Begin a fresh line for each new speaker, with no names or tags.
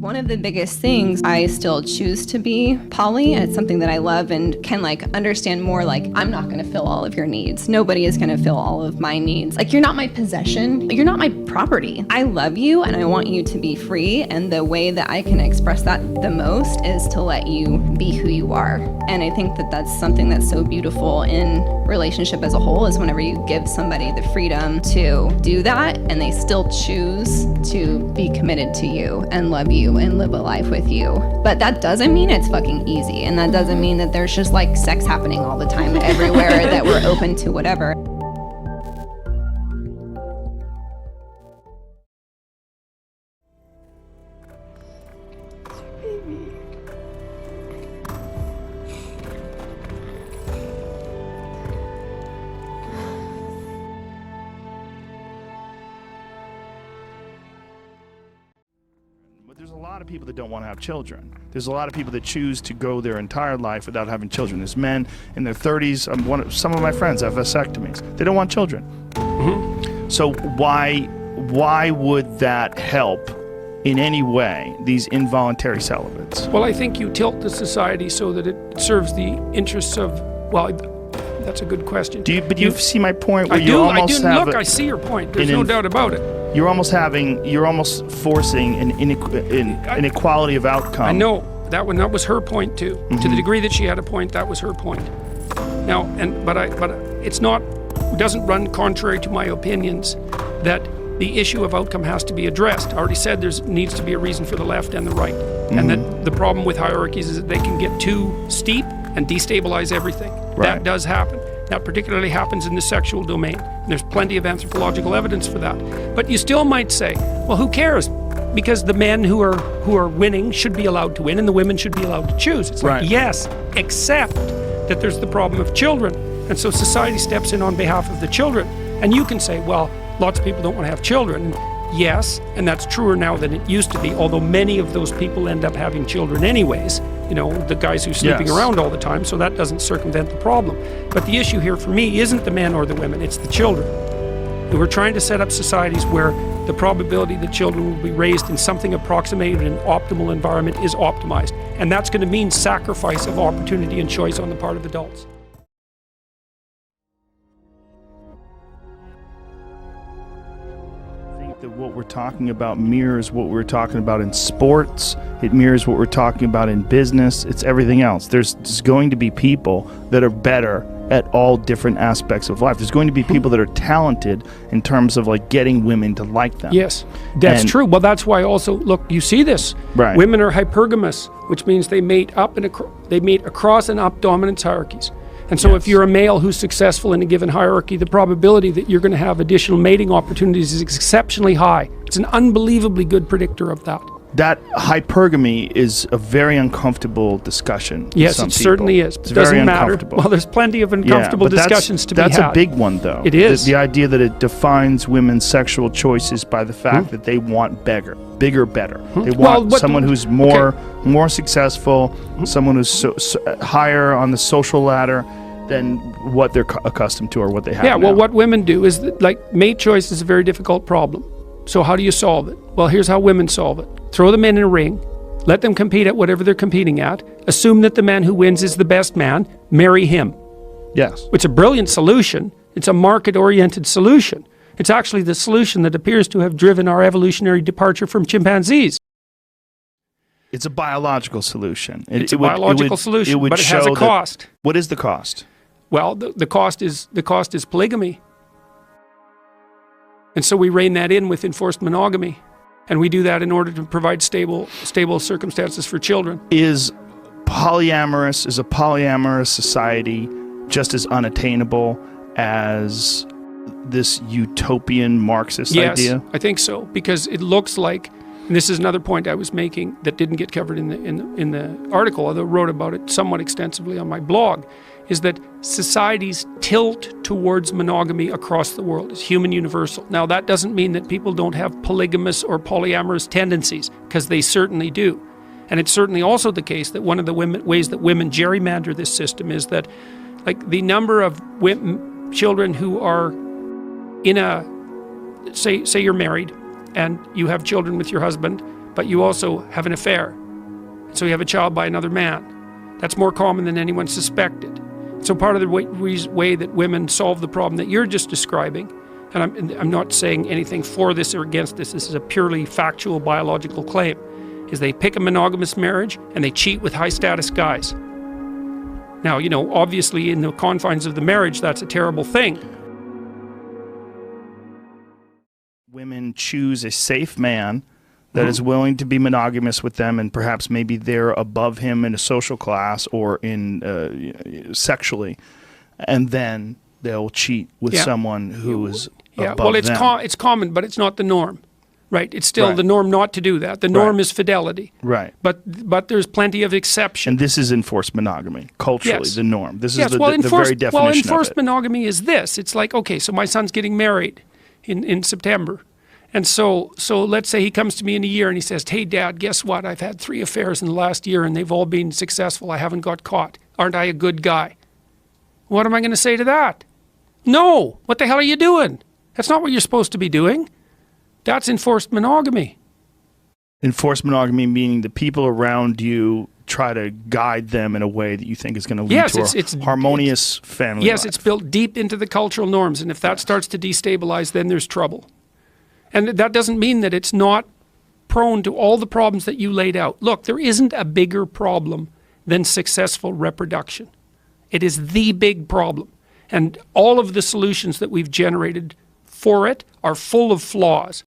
One of the biggest things, I still choose to be poly, and it's something that I love and can understand more. I'm not gonna fill all of your needs. Nobody is gonna fill all of my needs. You're not my possession, you're not my property. I love you and I want you to be free, and the way that I can express that the most is to let you be who you are. And I think that that's something that's so beautiful in relationship as a whole, is whenever you give somebody the freedom to do that and they still choose to be committed to you and love you and live a life with you. But that doesn't mean it's fucking easy, and that doesn't mean that there's just sex happening all the time everywhere, that we're open to whatever.
There's a lot of people that don't want to have children. There's a lot of people that choose to go their entire life without having children. There's men in their 30s. Some of my friends have vasectomies. They don't want children. Mm-hmm. So why would that help in any way, these involuntary celibates?
Well, I think you tilt the society so that it serves the interests of, well, that's a good question.
But you see my point? Where
I do. Look, I see your point. There's no doubt about it.
You're almost forcing an inequality of outcome.
I know that was her point too. Mm-hmm. To the degree that she had a point, that was her point. Now, but it's not. It doesn't run contrary to my opinions that the issue of outcome has to be addressed. I already said there needs to be a reason for the left and the right, mm-hmm. and that the problem with hierarchies is that they can get too steep and destabilize everything.
Right.
That does happen. That particularly happens in the sexual domain. And there's plenty of anthropological evidence for that. But you still might say, well, who cares? Because the men who are winning should be allowed to win, and the women should be allowed to choose. It's
right.
Yes, except that there's the problem of children. And so society steps in on behalf of the children. And you can say, well, lots of people don't want to have children. Yes, and that's truer now than it used to be, although many of those people end up having children anyways. The guys who are sleeping around all the time, so that doesn't circumvent the problem. But the issue here for me isn't the men or the women, it's the children. And we're trying to set up societies where the probability that children will be raised in something approximated an optimal environment is optimized. And that's going to mean sacrifice of opportunity and choice on the part of adults.
That what we're talking about mirrors what we're talking about in sports. It mirrors what we're talking about in business. It's everything else. There's going to be people that are better at all different aspects of life. There's going to be people that are talented in terms of getting women to like them.
Yes, that's true. Well, that's why also, look, you see this.
Right.
Women are hypergamous, which means they mate across and up dominance hierarchies. And so if you're a male who's successful in a given hierarchy, the probability that you're going to have additional mating opportunities is exceptionally high. It's an unbelievably good predictor of that.
That hypergamy is a very uncomfortable discussion.
Yes, it certainly is.
It's
it doesn't
very
matter.
uncomfortable.
Well, there's plenty of uncomfortable discussions to be had.
That's a big one, though.
It is.
The idea that it defines women's sexual choices by the fact that they want bigger, better. They want someone who's more successful, someone who's higher on the social ladder than what they're accustomed to or what they have now.
Well, what women do is that, mate choice is a very difficult problem. So how do you solve it? Well, here's how women solve it. Throw the men in a ring, let them compete at whatever they're competing at, assume that the man who wins is the best man, marry him.
Yes.
It's a brilliant solution. It's a market-oriented solution. It's actually the solution that appears to have driven our evolutionary departure from chimpanzees.
It's a biological solution.
It's a biological solution, but it has a cost.
What is the cost?
Well, the cost is polygamy. And so we rein that in with enforced monogamy. And we do that in order to provide stable circumstances for children.
Is a polyamorous society just as unattainable as this utopian Marxist idea?
Yes, I think so, because it looks like, and this is another point I was making that didn't get covered in the article, although I wrote about it somewhat extensively on my blog, is that societies tilt towards monogamy across the world. It's human universal. Now, that doesn't mean that people don't have polygamous or polyamorous tendencies, because they certainly do. And it's certainly also the case that one of the ways that women gerrymander this system is that, the number of children who are in say you're married and you have children with your husband, but you also have an affair. So you have a child by another man. That's more common than anyone suspected. So part of the way that women solve the problem that you're just describing, and I'm not saying anything for this or against this, this is a purely factual biological claim, is they pick a monogamous marriage and they cheat with high status guys. Now, you know, obviously in the confines of the marriage, that's a terrible thing.
Women choose a safe man that is willing to be monogamous with them, and perhaps maybe they're above him in a social class or in sexually, and then they'll cheat with someone who is above
well, it's
them.
It's common, but it's not the norm, right? It's still
Right.
the norm not to do that. The norm is fidelity,
Right.
But there's plenty of exceptions.
And this is enforced monogamy, culturally,
Yes.
the norm. This
Yes,
is the
well,
very
enforced
definition of it.
monogamy is this. It's like, okay, so my son's getting married in September. And so let's say he comes to me in a year and he says, hey, Dad, guess what? I've had 3 affairs in the last year and they've all been successful. I haven't got caught. Aren't I a good guy? What am I going to say to that? No. What the hell are you doing? That's not what you're supposed to be doing. That's enforced monogamy.
Enforced monogamy meaning the people around you try to guide them in a way that you think is going to lead to a harmonious family
Yes,
life.
it's built deep into the cultural norms. And if that starts to destabilize, then there's trouble. And that doesn't mean that it's not prone to all the problems that you laid out. Look, there isn't a bigger problem than successful reproduction. It is the big problem. And all of the solutions that we've generated for it are full of flaws.